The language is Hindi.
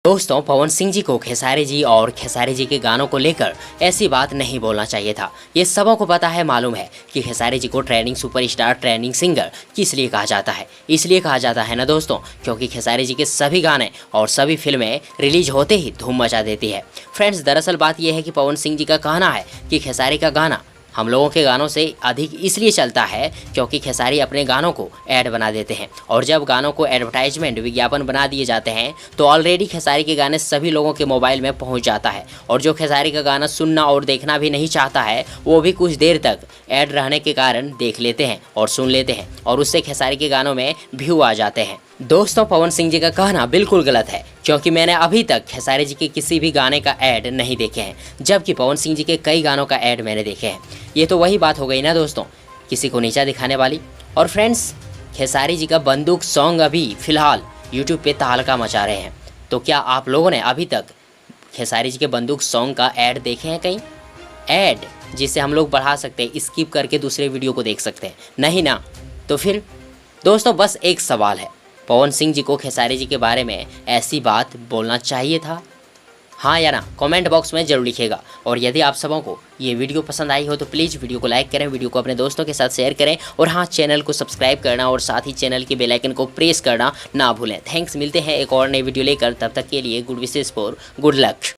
दोस्तों, पवन सिंह जी को खेसारी जी और खेसारी जी के गानों को लेकर ऐसी बात नहीं बोलना चाहिए था। ये सबों को पता है, मालूम है कि खेसारी जी को ट्रेंडिंग सुपरस्टार, ट्रेंडिंग सिंगर किस लिए कहा जाता है। इसलिए कहा जाता है ना दोस्तों, क्योंकि खेसारी जी के सभी गाने और सभी फिल्में रिलीज होते ही धूम मचा देती है। फ्रेंड्स, दरअसल बात यह है कि पवन सिंह जी का कहना है कि खेसारी का गाना हम लोगों के गानों से अधिक इसलिए चलता है क्योंकि खेसारी अपने गानों को ऐड बना देते हैं, और जब गानों को एडवर्टाइजमेंट, विज्ञापन बना दिए जाते हैं तो ऑलरेडी खेसारी के गाने सभी लोगों के मोबाइल में पहुंच जाता है। और जो खेसारी का गाना सुनना और देखना भी नहीं चाहता है, वो भी कुछ देर तक ऐड रहने के कारण देख लेते हैं और सुन लेते हैं, और उससे खेसारी के गानों में व्यू आ जाते हैं। दोस्तों, पवन सिंह जी का कहना बिल्कुल गलत है, क्योंकि मैंने अभी तक खेसारी जी के किसी भी गाने का ऐड नहीं देखे हैं, जबकि पवन सिंह जी के कई गानों का ऐड मैंने देखे हैं। ये तो वही बात हो गई ना दोस्तों, किसी को नीचा दिखाने वाली। और फ्रेंड्स, खेसारी जी का बंदूक सॉन्ग अभी फ़िलहाल यूट्यूब पे तहलका मचा रहे हैं। तो क्या आप लोगों ने अभी तक खेसारी जी के बंदूक सॉन्ग का ऐड देखे हैं कहीं? ऐड जिसे हम लोग बढ़ा सकते हैं, स्किप करके दूसरे वीडियो को देख सकते हैं, नहीं ना? तो फिर दोस्तों, बस एक सवाल है, पवन सिंह जी को खेसारी जी के बारे में ऐसी बात बोलना चाहिए था? हाँ या ना, कमेंट बॉक्स में जरूर लिखिएगा। और यदि आप सबों को ये वीडियो पसंद आई हो तो प्लीज़ वीडियो को लाइक करें, वीडियो को अपने दोस्तों के साथ शेयर करें, और हाँ, चैनल को सब्सक्राइब करना और साथ ही चैनल के बेल आइकन को प्रेस करना ना भूलें। थैंक्स, मिलते हैं एक और नई वीडियो लेकर, तब तक के लिए good wishes for good luck.